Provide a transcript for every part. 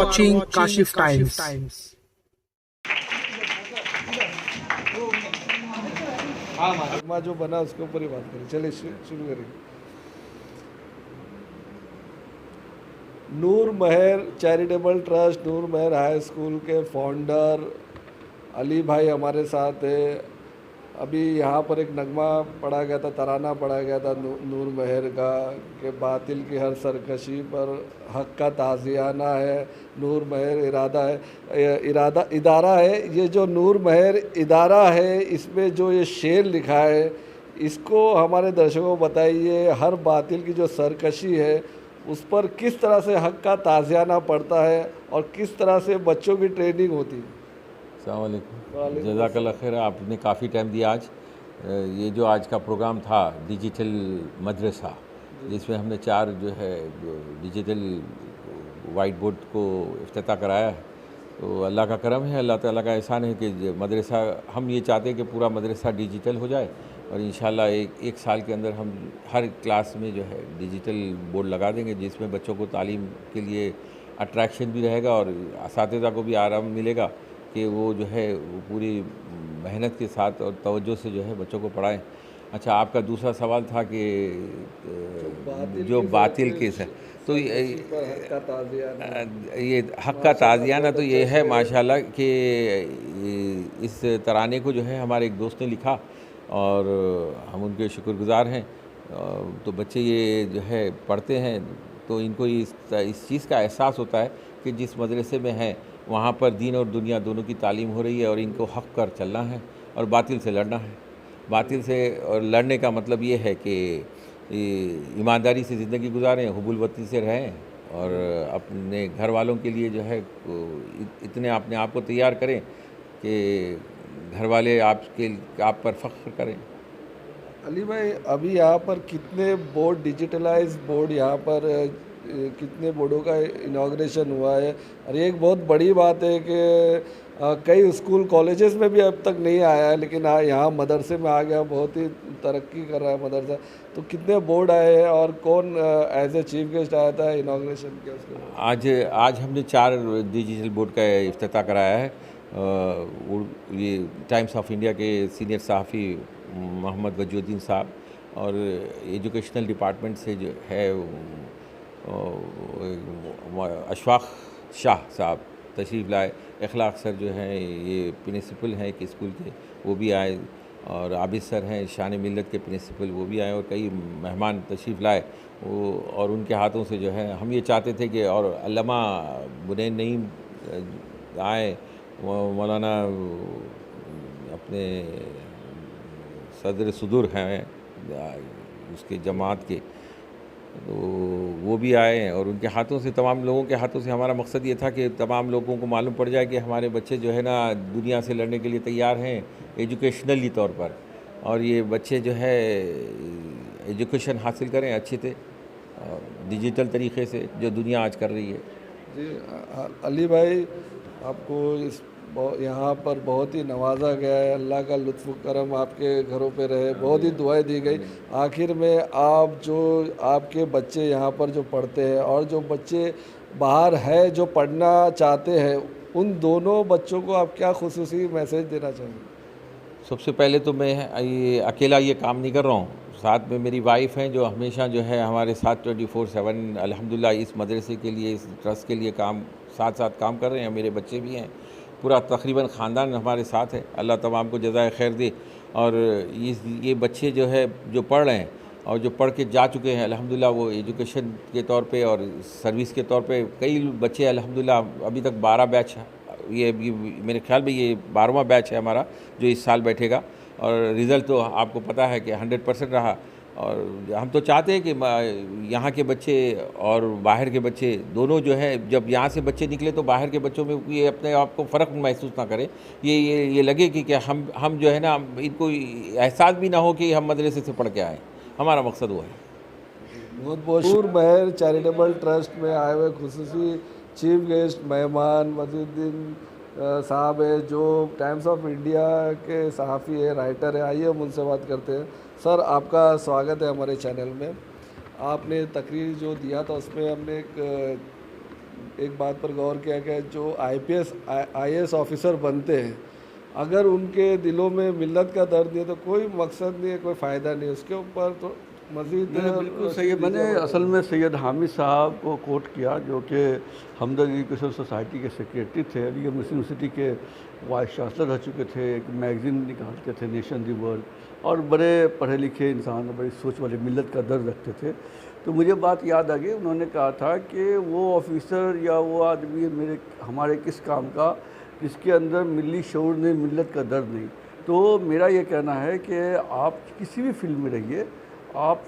watching Kashif Times. हाँ जो बना उसके ऊपर ही बात करें। चलिए शुरू करेंगे। नूर महर चैरिटेबल ट्रस्ट नूर महर हाई स्कूल के फाउंडर अली भाई हमारे साथ है। अभी यहाँ पर एक नगमा पढ़ा गया था, तराना पढ़ा गया था नूर महर का कि बातिल की हर सरकशी पर हक का ताज़ियाना है। नूर महर इदारा है। ये जो नूर महर इदारा है, इसमें जो ये शेर लिखा है, इसको हमारे दर्शकों को बताइए। हर बातिल की जो सरकशी है उस पर किस तरह से हक का ताज़ियाना पड़ता है और किस तरह से बच्चों की ट्रेनिंग होती है। अस्सलाम वालेकुम, जज़ाकल्लाह खैर। आपने काफ़ी टाइम दिया आज। ये जो आज का प्रोग्राम था डिजिटल मदरसा, जिसमें हमने 4 जो है डिजिटल वाइट बोर्ड को इफ्तिताह कराया है, तो अल्लाह का करम है, अल्लाह ताला का एहसान है कि मदरसा, हम ये चाहते हैं कि पूरा मदरसा डिजिटल हो जाए और इंशाल्लाह एक साल के अंदर हम हर क्लास में जो है डिजिटल बोर्ड लगा देंगे, जिसमें बच्चों को तालीम के लिए अट्रैक्शन भी रहेगा और असातिज़ा को भी आराम मिलेगा कि वो जो है वो पूरी मेहनत के साथ और तवज्जो से जो है बच्चों को पढ़ाएं। अच्छा, आपका दूसरा सवाल था कि जो बातिल केस है, तो ये हक़ का ताज़ियाना तो ये है माशाल्लाह कि इस तराने को जो है हमारे एक दोस्त ने लिखा और हम उनके शुक्रगुज़ार हैं। तो बच्चे ये जो है पढ़ते हैं तो इनको इस चीज़ का एहसास होता है कि जिस मदरसे में हैं वहाँ पर दीन और दुनिया दोनों की तालीम हो रही है और इनको हक़ कर चलना है और बातिल से लड़ना है। बातिल से और लड़ने का मतलब ये है कि ईमानदारी से ज़िंदगी गुजारें, हुबुल वतनी से रहें और अपने घर वालों के लिए जो है इतने अपने आप को तैयार करें कि घर वाले आप पर फ़ख्र करें। अली भाई, अभी यहाँ पर कितने बोर्ड डिजिटलाइज बोर्ड यहाँ पर कितने बोर्डों का इनाग्रेशन हुआ है। और एक बहुत बड़ी बात है कि कई स्कूल कॉलेजेस में भी अब तक नहीं आया है, लेकिन यहाँ मदरसे में आ गया, बहुत ही तरक्की कर रहा है मदरसा। तो कितने बोर्ड आए हैं और कौन एज ए चीफ गेस्ट आया था इनाग्रेशन के उसके? आज हमने 4 डिजिटल बोर्ड का इफ्तिताह कराया है। ये टाइम्स ऑफ इंडिया के सीनियर सहाफ़ी मोहम्मद वजूद्दीन साहब और एजुकेशनल डिपार्टमेंट से जो है अशफाक शाह साहब तशरीफ़ लाए। इखलाक सर जो हैं ये प्रिंसिपल हैं एक स्कूल के, वो भी आए और आबिद सर हैं शान मिल्लत के प्रिंसिपल, वो भी आए और कई मेहमान तशरीफ़ लाए वो। और उनके हाथों से जो है हम ये चाहते थे कि और अल्लामा बुनैन नईम आए, मौलाना अपने सदर सुदूर हैं उसके जमात के, तो वो भी आए और उनके हाथों से, तमाम लोगों के हाथों से हमारा मकसद ये था कि तमाम लोगों को मालूम पड़ जाए कि हमारे बच्चे जो है ना दुनिया से लड़ने के लिए तैयार हैं एजुकेशनली तौर पर, और ये बच्चे जो है एजुकेशन हासिल करें अच्छे से डिजिटल तरीक़े से जो दुनिया आज कर रही है। जी अली भाई, आपको इस यहाँ पर बहुत ही नवाजा गया है। अल्लाह का लुत्फ़ करम आपके घरों पे रहे, बहुत ही दुआएं दी गई। आखिर में आपके बच्चे यहाँ पर जो पढ़ते हैं और जो बच्चे बाहर है जो पढ़ना चाहते हैं, उन दोनों बच्चों को आप क्या खुसूसी मैसेज देना चाहेंगे? सबसे पहले तो मैं ये अकेला ये काम नहीं कर रहा हूँ, साथ में मेरी वाइफ हैं जो हमेशा जो है हमारे साथ 24/7 अल्हम्दुलिल्लाह इस मदरसे के लिए, इस ट्रस्ट के लिए साथ साथ काम कर रहे हैं। मेरे बच्चे भी हैं, पूरा तकरीबन ख़ानदान हमारे साथ है। अल्लाह तमाम को जज़ाए खैर दे। और ये बच्चे जो है जो पढ़ रहे हैं और जो पढ़ के जा चुके हैं अल्हम्दुलिल्लाह, वो एजुकेशन के तौर पे और सर्विस के तौर पे कई बच्चे अल्हम्दुलिल्लाह अभी तक 12 बैच, ये मेरे ख्याल में ये 12वां बैच है हमारा जो इस साल बैठेगा और रिज़ल्ट तो आपको पता है कि 100% रहा। और हम तो चाहते हैं कि यहाँ के बच्चे और बाहर के बच्चे दोनों जो है, जब यहाँ से बच्चे निकले तो बाहर के बच्चों में ये अपने आप को फ़र्क महसूस ना करें, ये लगे कि हम जो है ना, इनको एहसास भी ना हो कि हम मदरसे से पढ़ के आए। हमारा मकसद वो है। बहुत बहुत नूर महर चैरिटेबल ट्रस्ट में आए हुए खुसूसी चीफ गेस्ट मेहमान वजूद्दीन साहब है, जो टाइम्स ऑफ इंडिया के सहाफ़ी है, राइटर है। आइए हम उनसे बात करते हैं। सर, आपका स्वागत है हमारे चैनल में। आपने तकरीर जो दिया था उसमें हमने एक एक बात पर गौर किया कि जो आईपीएस आईएएस ऑफिसर बनते हैं, अगर उनके दिलों में मिल्लत का दर्द नहीं है तो कोई मकसद नहीं है, कोई फ़ायदा नहीं है। उसके ऊपर तो मज़ीद बिल्कुल सही है। मैंने असल में सैयद हामिद साहब को कोट किया, जो कि हमदर्द एजुकेशन सोसाइटी के सेक्रेटरी थे, अलीगढ़ मुस्लिम यूनिवर्सिटी के वाइस चांसलर रह चुके थे, एक मैगज़ीन निकालते थे नेशन दी वर्ल्ड, और बड़े पढ़े लिखे इंसान, बड़ी सोच वाले, मिल्लत का दर्द रखते थे। तो मुझे बात याद आ गई, उन्होंने कहा था कि वो ऑफिसर या वो आदमी हमारे किस काम का जिसके अंदर मिली शऊर नहीं, मिल्लत का दर्द नहीं। तो मेरा ये कहना है कि आप किसी भी फील्ड में रहिए, आप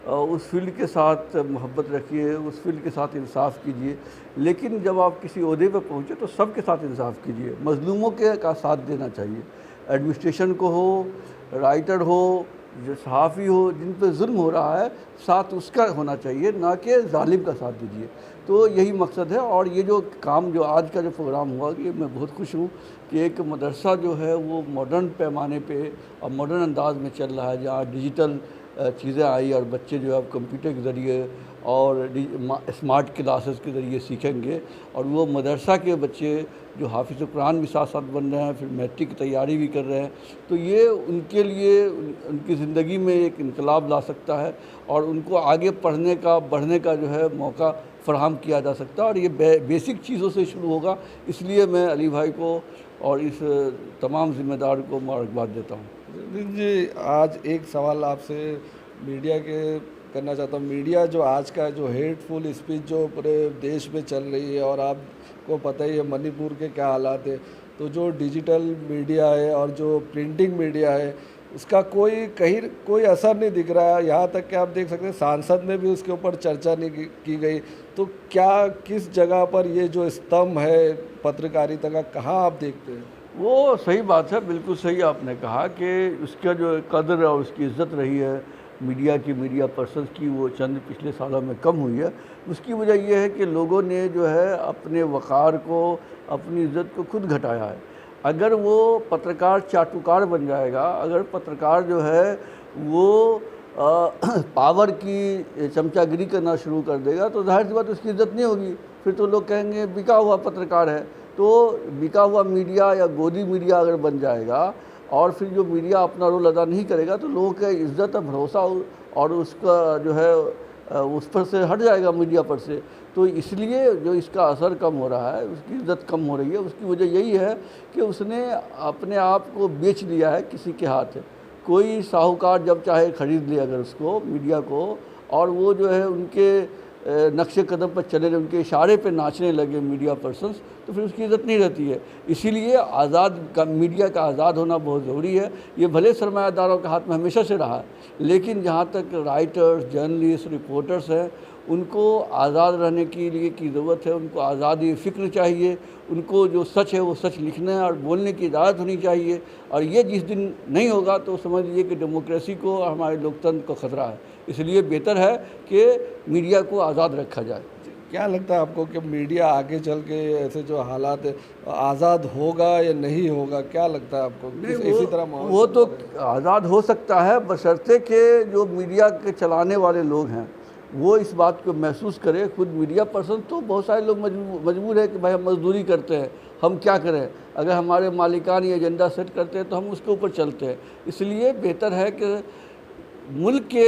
उस फील्ड के साथ मोहब्बत रखिए, उस फील्ड के साथ इंसाफ कीजिए, लेकिन जब आप किसी ओहदे पर पहुँचे तो सबके साथ इंसाफ कीजिए। मज़लूमों के का साथ देना चाहिए, एडमिनिस्ट्रेशन को हो, राइटर हो, जो सहाफ़ी हो, जिन पर जुल्म हो रहा है, साथ उसका होना चाहिए, ना कि जालिम का साथ दीजिए। तो यही मकसद है। और ये जो काम, जो आज का जो प्रोग्राम हुआ, ये मैं बहुत खुश हूँ कि एक मदरसा जो है वो मॉडर्न पैमाने पे और मॉडर्न अंदाज में चल रहा है, जहाँ डिजिटल चीज़ें आई और बच्चे जो है अब कंप्यूटर के ज़रिए और स्मार्ट क्लासेस के ज़रिए सीखेंगे, और वो मदरसा के बच्चे जो हाफिज़ कुरान भी साथ साथ बन रहे हैं, फिर मैट्रिक की तैयारी भी कर रहे हैं। तो ये उनके लिए उनकी ज़िंदगी में एक इनकलाब ला सकता है और उनको आगे पढ़ने का, बढ़ने का जो है मौका फ़राहम किया जा सकता है। और ये बेसिक चीज़ों से शुरू होगा। इसलिए मैं अली भाई को और इस तमाम ज़िम्मेदार को मुबारकबाद देता हूँ। जी, आज एक सवाल आपसे मीडिया के करना चाहता हूँ। मीडिया जो आज का जो हेटफुल स्पीच जो पूरे देश में चल रही है, और आपको पता ही है मणिपुर के क्या हालात है, तो जो डिजिटल मीडिया है और जो प्रिंटिंग मीडिया है, उसका कोई असर नहीं दिख रहा है। यहाँ तक कि आप देख सकते हैं सांसद में भी उसके ऊपर चर्चा नहीं की गई। तो क्या, किस जगह पर ये जो स्तंभ है पत्रकारिता का, कहाँ आप देखते हैं? वो सही बात है, बिल्कुल सही आपने कहा कि उसका जो कदर और उसकी इज़्ज़त रही है मीडिया की, मीडिया पर्सन्स की, वो चंद पिछले सालों में कम हुई है। उसकी वजह ये है कि लोगों ने जो है अपने वक़ार को, अपनी इज़्ज़त को खुद घटाया है। अगर वो पत्रकार चाटुकार बन जाएगा, अगर पत्रकार जो है वो पावर की चमचागिरी करना शुरू कर देगा, तो ज़ाहिर सी बात उसकी इज़्ज़त नहीं होगी। फिर तो लोग कहेंगे बिका हुआ पत्रकार है। तो बिका हुआ मीडिया या गोदी मीडिया अगर बन जाएगा और फिर जो मीडिया अपना रोल अदा नहीं करेगा, तो लोगों का इज़्ज़त और भरोसा और उसका जो है उस पर से हट जाएगा, मीडिया पर से। तो इसलिए जो इसका असर कम हो रहा है, उसकी इज़्ज़त कम हो रही है, उसकी वजह यही है कि उसने अपने आप को बेच लिया है किसी के हाथ। कोई साहूकार जब चाहे ख़रीद ले अगर उसको, मीडिया को, और वो जो है उनके नक्शे कदम पर चले, उनके इशारे पे नाचने लगे मीडिया पर्सन्स, तो फिर उसकी इज़्ज़त नहीं रहती है। इसीलिए मीडिया का आज़ाद होना बहुत ज़रूरी है। ये भले सरमायादारों के हाथ में हमेशा से रहा है, लेकिन जहाँ तक राइटर्स, जर्नलिस्ट, रिपोर्टर्स हैं, उनको आज़ाद रहने के लिए की ज़रूरत है। उनको आज़ादी फ़िक्र चाहिए, उनको जो सच है वो सच लिखना और बोलने की इजाज़त होनी चाहिए। और ये जिस दिन नहीं होगा तो समझ लीजिए कि डेमोक्रेसी को और हमारे लोकतंत्र को ख़तरा है। इसलिए बेहतर है कि मीडिया को आज़ाद रखा जाए। क्या लगता है आपको कि मीडिया आगे चल के ऐसे जो हालात है आज़ाद होगा या नहीं होगा? क्या लगता है आपको? इसी तरह वो तो आज़ाद हो सकता है, बशर्ते कि जो मीडिया के चलाने वाले लोग हैं वो इस बात को महसूस करें। खुद मीडिया पर्सन तो बहुत सारे लोग मजबूर है कि भाई हम मजदूरी करते हैं, हम क्या करें, अगर हमारे मालिकानी एजेंडा सेट करते हैं तो हम उसके ऊपर चलते हैं। इसलिए बेहतर है कि मुल्क के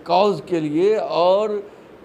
कॉज के लिए और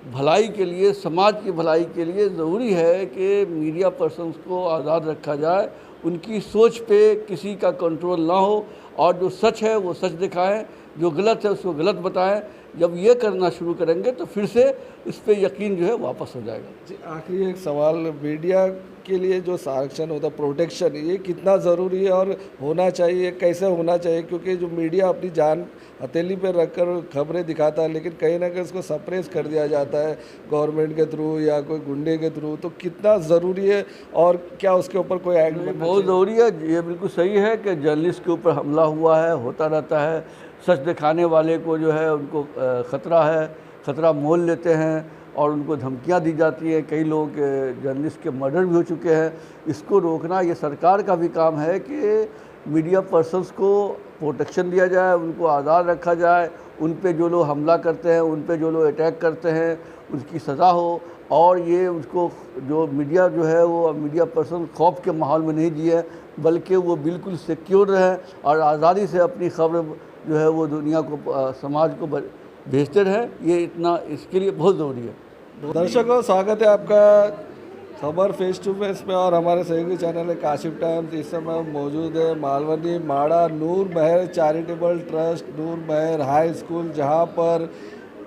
भलाई के लिए, समाज की भलाई के लिए ज़रूरी है कि मीडिया पर्सन्स को आज़ाद रखा जाए, उनकी सोच पे किसी का कंट्रोल ना हो, और जो सच है वो सच दिखाएं, जो गलत है उसको गलत बताएं। जब ये करना शुरू करेंगे तो फिर से इस पे यकीन जो है वापस हो जाएगा। जी, आखिरी एक सवाल, मीडिया के लिए जो संरक्षण होता है, प्रोटेक्शन, ये कितना ज़रूरी है और होना चाहिए, कैसे होना चाहिए? क्योंकि जो मीडिया अपनी जान हथेली पर रखकर खबरें दिखाता है, लेकिन कहीं ना कहीं उसको सप्रेस कर दिया जाता है गवर्नमेंट के थ्रू या कोई गुंडे के थ्रू। तो कितना ज़रूरी है और क्या उसके ऊपर कोई एक्ट बनना चाहिए? बहुत ज़रूरी है। ये बिल्कुल सही है कि जर्नलिस्ट के ऊपर हमला हुआ है, होता रहता है। सच दिखाने वाले को जो है उनको ख़तरा है, ख़तरा मोल लेते हैं और उनको धमकियां दी जाती हैं। कई लोग जर्नलिस्ट के मर्डर भी हो चुके हैं। इसको रोकना ये सरकार का भी काम है कि मीडिया पर्सन्स को प्रोटेक्शन दिया जाए, उनको आज़ाद रखा जाए, उन पे जो लोग हमला करते हैं, उन पे जो लोग अटैक करते हैं, उसकी सज़ा हो। और ये उसको जो मीडिया जो है वो मीडिया पर्सन खौफ के माहौल में नहीं जिए, बल्कि वो बिल्कुल सिक्योर रहे और आज़ादी से अपनी खबर जो है वो दुनिया को समाज को भेजते रहे। ये इतना इसके लिए बहुत ज़रूरी है। दर्शकों, स्वागत है आपका खबर फेस टू फेस में और हमारे सहयोगी चैनल है काशिफ टाइम्स। इस समय हम मौजूद है मालवनी माड़ा नूर महर चैरिटेबल ट्रस्ट नूर महर हाई स्कूल, जहां पर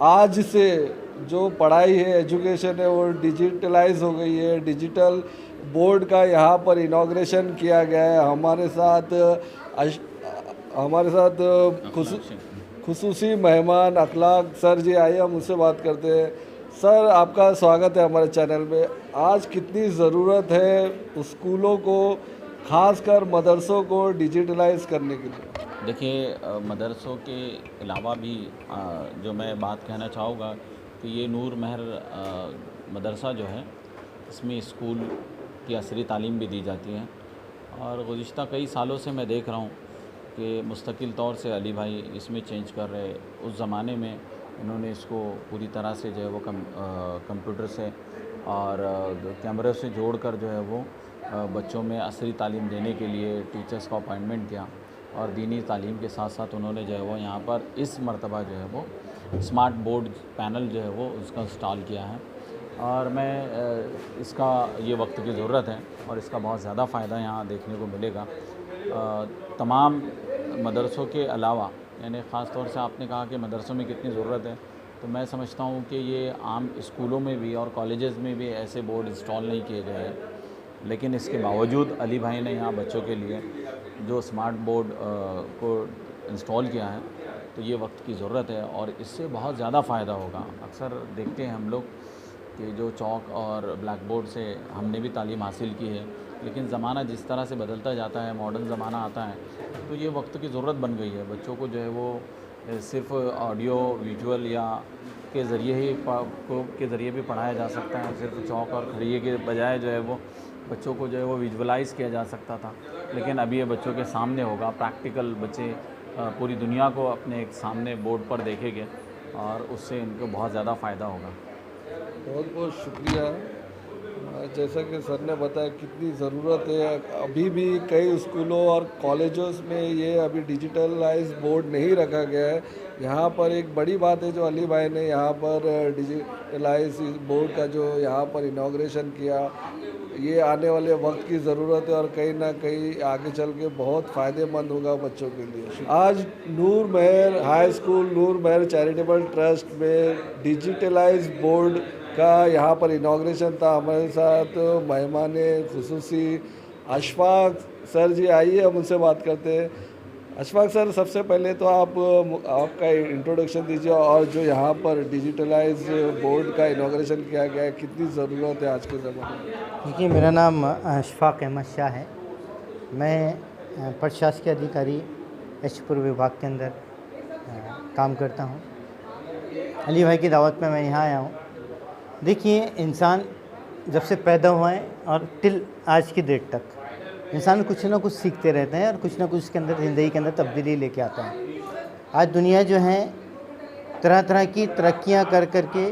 आज से जो पढ़ाई है, एजुकेशन है, वो डिजिटलाइज हो गई है। डिजिटल बोर्ड का यहाँ पर इनॉग्रेशन किया गया है। हमारे साथ खुसूसी मेहमान अखलाक सर जी आइए, हम उससे बात करते हैं। सर, आपका स्वागत है हमारे चैनल में। आज कितनी ज़रूरत है स्कूलों को, खासकर मदरसों को डिजिटलाइज करने के लिए? देखिए, मदरसों के अलावा भी जो मैं बात कहना चाहूँगा कि ये नूर महर मदरसा जो है, इसमें स्कूल की असरी तालीम भी दी जाती है। और गुज़िश्ता कई सालों से मैं देख रहा हूँ कि मुस्तकिल तौर से अली भाई इसमें चेंज कर रहे। उस ज़माने में इन्होंने इसको पूरी तरह से जो है वो कंप्यूटर से और कैमरे से जोड़कर जो है वो बच्चों में असरी तालीम देने के लिए टीचर्स का अपॉइंटमेंट किया। और दीनी तालीम के साथ साथ उन्होंने जो है वो यहाँ पर इस मरतबा जो है वो स्मार्ट बोर्ड पैनल जो है वो उसका इंस्टॉल किया है। और मैं इसका ये वक्त की ज़रूरत है और इसका बहुत ज़्यादा फ़ायदा यहाँ देखने को मिलेगा। तमाम मदरसों के अलावा, यानी ख़ास तौर से आपने कहा कि मदरसों में कितनी ज़रूरत है, तो मैं समझता हूँ कि ये आम स्कूलों में भी और कॉलेजेस में भी ऐसे बोर्ड इंस्टॉल नहीं किए गए हैं। लेकिन इसके बावजूद अली भाई ने यहाँ बच्चों के लिए जो स्मार्ट बोर्ड को इंस्टॉल किया है, तो ये वक्त की ज़रूरत है और इससे बहुत ज़्यादा फ़ायदा होगा। अक्सर देखते हैं हम लोग कि जो चौक और ब्लैक बोर्ड से हमने भी तालीम हासिल की है, लेकिन ज़माना जिस तरह से बदलता जाता है, मॉडर्न ज़माना आता है, तो ये वक्त की ज़रूरत बन गई है। बच्चों को जो है वो सिर्फ ऑडियो विजुअल या के ज़रिए भी पढ़ाया जा सकता है। सिर्फ चौक और खड़िए के बजाय जो है वो बच्चों को जो है वो विजुअलाइज़ किया जा सकता था, लेकिन अभी ये बच्चों के सामने होगा। प्रैक्टिकल बच्चे पूरी दुनिया को अपने एक सामने बोर्ड पर देखेंगे और उससे इनको बहुत ज़्यादा फ़ायदा होगा। बहुत बहुत शुक्रिया। जैसा कि सर ने बताया कितनी ज़रूरत है, अभी भी कई स्कूलों और कॉलेजों में ये अभी डिजिटलाइज बोर्ड नहीं रखा गया है। यहाँ पर एक बड़ी बात है जो अली भाई ने यहाँ पर डिजिटलाइज बोर्ड का जो यहाँ पर इनॉग्रेशन किया, ये आने वाले वक्त की ज़रूरत है और कहीं ना कहीं आगे चल के बहुत फ़ायदेमंद होगा बच्चों के लिए। आज नूर महर हाई स्कूल नूर महर चैरिटेबल ट्रस्ट में डिजिटलाइज बोर्ड का यहाँ पर इनॉग्रेशन था। हमारे साथ मेहमान खुसूसी अशफाक सर जी आइए, हम उनसे बात करते हैं। अशफाक सर, सबसे पहले तो आपका इंट्रोडक्शन दीजिए और जो यहाँ पर डिजिटलाइज बोर्ड का इनॉग्रेशन किया गया है, कितनी ज़रूरत है आज के ज़माने में? देखिए, मेरा नाम अशफाक अहमद शाह है। मैं प्रशासकीय अधिकारी एचपुर विभाग के अंदर काम करता हूँ। अली भाई की दावत में मैं यहाँ आया हूँ। देखिए, इंसान जब से पैदा हुआ है और टिल आज की डेट तक इंसान कुछ ना कुछ सीखते रहते हैं और कुछ ना कुछ उसके अंदर ज़िंदगी के अंदर तब्दीली लेके आता है। आज दुनिया जो है तरह तरह की तरक्कियां कर करके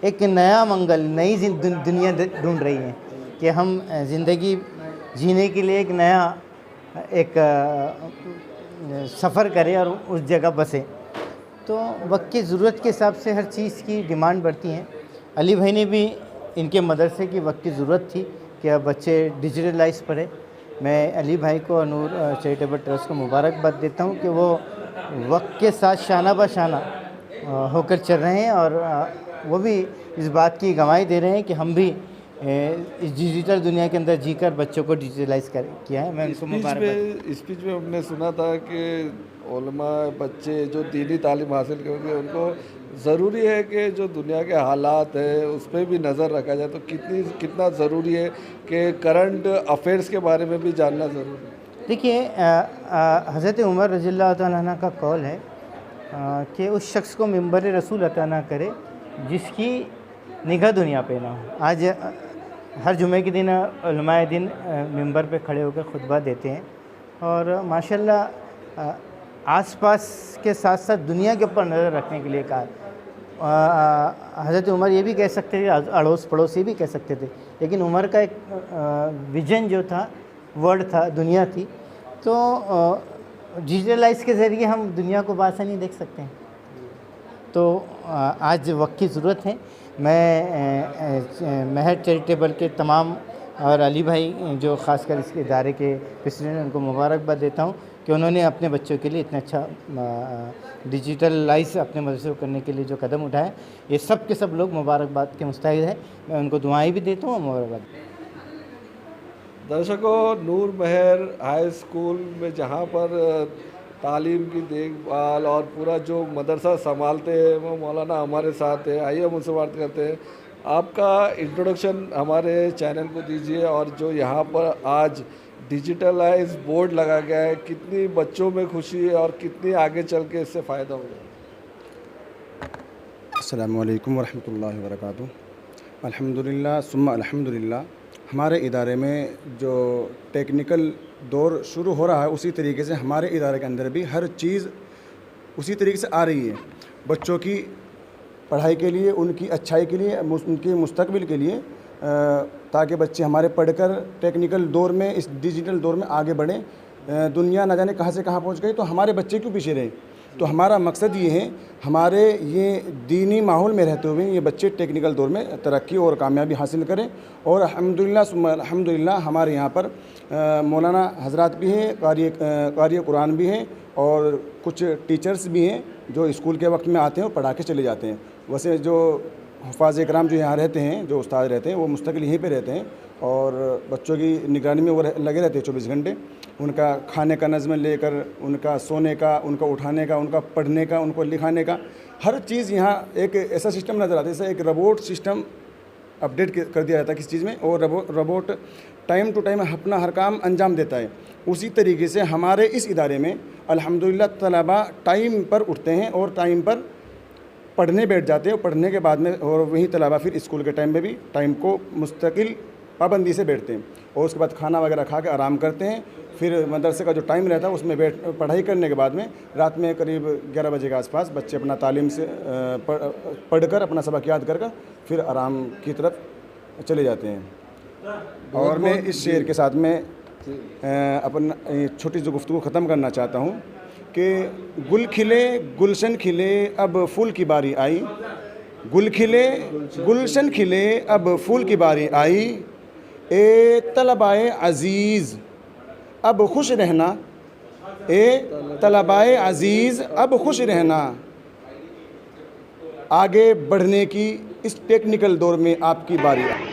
एक नया मंगल, नई दुनिया ढूंढ रही है कि हम ज़िंदगी जीने के लिए एक नया सफ़र करें और उस जगह बसें। तो वक्त की ज़रूरत के हिसाब से हर चीज़ की डिमांड बढ़ती है। अली भाई ने भी, इनके मदरसे की वक्त की ज़रूरत थी कि अब बच्चे डिजिटलाइज पढ़े। मैं अली भाई को और नूर चैरिटेबल ट्रस्ट को मुबारकबाद देता हूँ कि वो वक्त के साथ शाना बशाना होकर चल रहे हैं और वो भी इस बात की गवाही दे रहे हैं कि हम भी इस डिजिटल दुनिया के अंदर जीकर बच्चों को डिजिटलाइज किया है। मैं उनको मुबारकबाद। स्पीच में हमने सुना था कि उलमा बच्चे जो दीनी तालीम हासिल करेंगे उनको ज़रूरी है कि जो दुनिया के हालात है उस पर भी नज़र रखा जाए। तो कितना ज़रूरी है कि करंट अफेयर्स के बारे में भी जानना ज़रूरी है? देखिए, हज़रत उमर रज़ियल्लाहु तआला अन्हु का कौल है कि उस शख्स को मिंबर रसूल अता ना करे जिसकी निगाह दुनिया पे ना हो। आज हर जुमे के दिन उलमाए दिन मिंबर पे खड़े होकर खुतबा देते हैं और माशाल्लाह आसपास के साथ साथ दुनिया के ऊपर नज़र रखने के लिए कहा। हज़रत उमर ये भी कह सकते थे, अड़ोस पड़ोसी भी कह सकते थे, लेकिन उमर का एक विजन जो था, वर्ल्ड था, दुनिया थी। तो डिजिटलाइज के ज़रिए हम दुनिया को बासानी देख सकते हैं। तो आज वक्त की ज़रूरत है। मैं महर चैरिटेबल के तमाम और अली भाई जो ख़ासकर इसके इदारे के प्रेसिडेंट, उनको मुबारकबाद देता हूँ कि उन्होंने अपने बच्चों के लिए इतना अच्छा डिजिटलाइज अपने मदरसे को करने के लिए जो कदम उठाया, ये सब के सब लोग मुबारकबाद के मुस्तहिक़ है। मैं उनको दुआएं भी देता हूँ और मुबारकबाद। दर्शकों, नूर महर हाई स्कूल में जहाँ पर तालीम की देखभाल और पूरा जो मदरसा संभालते हैं वो मौलाना हमारे साथ है। आइए हम उनसे बात करते हैं। आपका इंट्रोडक्शन हमारे चैनल को दीजिए, और जो यहाँ पर आज डिजिटलाइज बोर्ड लगा गया है, कितनी बच्चों में खुशी है और कितनी आगे चल के इससे फ़ायदा होगा। अस्सलामु अलैकुम वरहमतुल्लाहि वबरकातुहू। अल्हम्दुलिल्लाह सुम्मा अल्हम्दुलिल्लाह, हमारे इदारे में जो टेक्निकल दौर शुरू हो रहा है, उसी तरीके से हमारे इदारे के अंदर भी हर चीज़ उसी तरीके से आ रही है। बच्चों की पढ़ाई के लिए, उनकी अच्छाई के लिए, उनके मुस्तकबिल के लिए, ताकि बच्चे हमारे पढ़कर टेक्निकल दौर में, इस डिजिटल दौर में आगे बढ़ें। दुनिया न जाने कहाँ से कहाँ पहुँच गई, तो हमारे बच्चे क्यों पीछे रहे। तो हमारा मकसद ये है, हमारे ये दीनी माहौल में रहते हुए ये बच्चे टेक्निकल दौर में तरक्की और कामयाबी हासिल करें। और अल्हम्दुलिल्लाह सुम्मा अल्हम्दुलिल्लाह, हमारे यहाँ पर मौलाना हजरात भी हैं, कारी कुरान भी हैं, और कुछ टीचर्स भी हैं जो स्कूल के वक्त में आते हैं और पढ़ा के चले जाते हैं। वैसे जो हुफ़ाज़ इकराम जो यहाँ रहते हैं, जो उस्ताद रहते हैं, वो मुस्तकिल यहीं पे रहते हैं और बच्चों की निगरानी में वो लगे रहते हैं 24 घंटे। उनका खाने का नज़्म लेकर, उनका सोने का, उनका उठाने का, उनका पढ़ने का, उनको लिखाने का, हर चीज़ यहाँ एक ऐसा सिस्टम नज़र आता है, जैसे एक रोबोट सिस्टम अपडेट कर दिया जाता है किसी चीज़ में, और रोबोट टाइम टू टाइम अपना हर काम अंजाम देता है। उसी तरीके से हमारे इस इदारे में अल्हम्दुलिल्लाह तलबा टाइम पर उठते हैं और टाइम पर पढ़ने बैठ जाते हैं। पढ़ने के बाद में और वही तलबा फिर स्कूल के टाइम में भी टाइम को मुस्तकिल पाबंदी से बैठते हैं, और उसके बाद खाना वगैरह खा के आराम करते हैं। फिर मदरसे का जो टाइम रहता है उसमें पढ़ाई करने के बाद में रात में करीब 11 बजे के आसपास बच्चे अपना तालीम से पढ़कर अपना सबक याद कर फिर आराम की तरफ चले जाते हैं। और मैं इस शेर के साथ में अपन छोटी सी गुफ्तगू ख़त्म करना चाहता हूँ कि गुल खिले गुलशन खिले अब फूल की बारी आई, गुल खिले गुलशन खिले अब फूल की बारी आई, ए तलबाए अज़ीज़ अब खुश रहना, ए तलबाए अज़ीज़ अब खुश रहना, आगे बढ़ने की इस टेक्निकल दौर में आपकी बारी आई।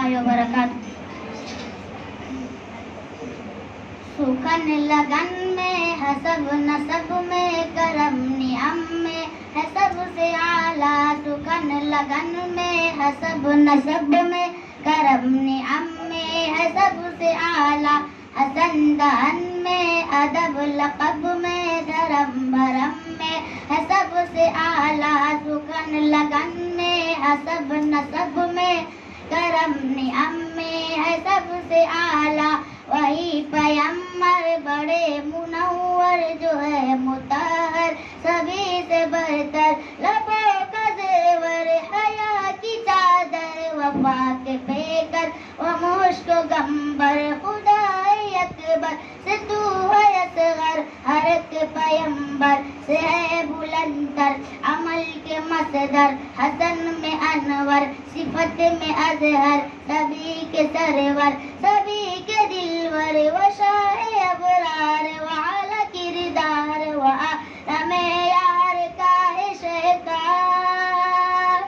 वरहमतुल्लाहि वबरकातुहू। सुखन लगन में हसब नसब में करम नियम में है सबसे आला। सुखन लगन में हसब नसब में करम नियम में है सबसे आला। हसन दहन में अदब लक़ब में धर्म भरम में है सबसे आला। सुखन लगन में हसब नसब में करम नियम में है सबसे आला। वही पैगंबर बड़े मुनव्वर जो है मुतहर सभी से बहतर। लबों का ज़ेवर हया की चादर वफा के पेकर व मुश्क गंबर खुदा अकबर से तू है असगर। हर एक पैगंबर से है बुलंदर अमल के मसदर। हसन में अनवर सिफत में अजहर सभी के सरवर सभी के दिलवर। व शाह अबरार व आला किरदार व आलम यार का है शहकार।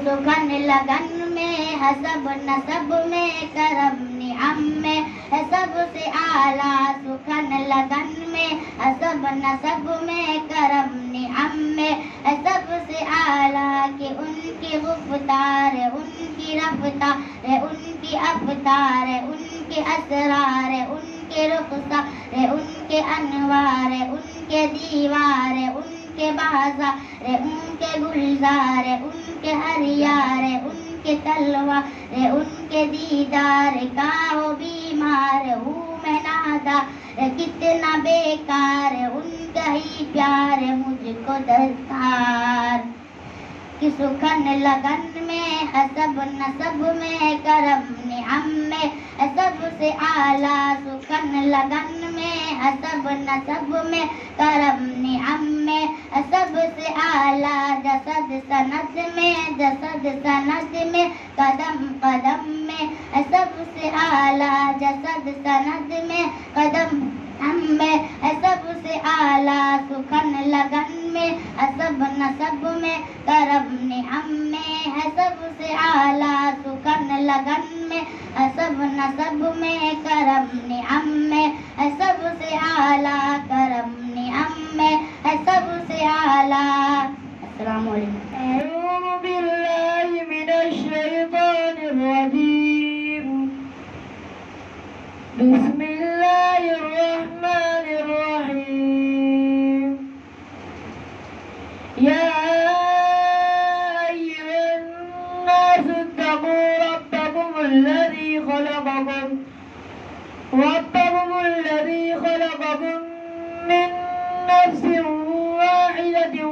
सुखन लगन में हसब नसब में करम नियम में है सबसे आला। सुखन लगन में हसब नसब में करम नियम में है सबसे आला। कि उनकी गुफ्तार है उनकी रफ्तार है उनकी अफ्तार है उनके असरार है उनके रुखसार है उनके अनवार है उनके दीवार है उनके बाजार है उनके गुलजार है उनके हरियार है उनके तलवार है उनके दीदार का वो बीमार हूँ मैं नादार कितना बेकार है उनका ही प्यार है मुझको दरकार। कि सुखन लगन में हसब नसब में करम नियम में है सबसे आला। सुखन लगन में हसब नसब में करम नियम में है सबसे आला। जसद सनद में कदम कदम में है सबसे आला। जसद सनद में कदम में है सबसे आला। सुखन लगन में हसब नसब में करम नियम में है सबसे आला। सुखन लगन में हसब नसब में करम नियम में है सबसे आला। करम नियम में है सबसे आला। अस्सलामु अलैकुम। अऊज़ु बिल्लाहि मिनश शैतानिर रजीम। बिस्मिल्लाहिर रहमानिर रहीम। या अय्युहन नास इत्तक़ू रब्बकुमुल्लज़ी खलक़कुम मिन नफ्सिन वाहिदतिन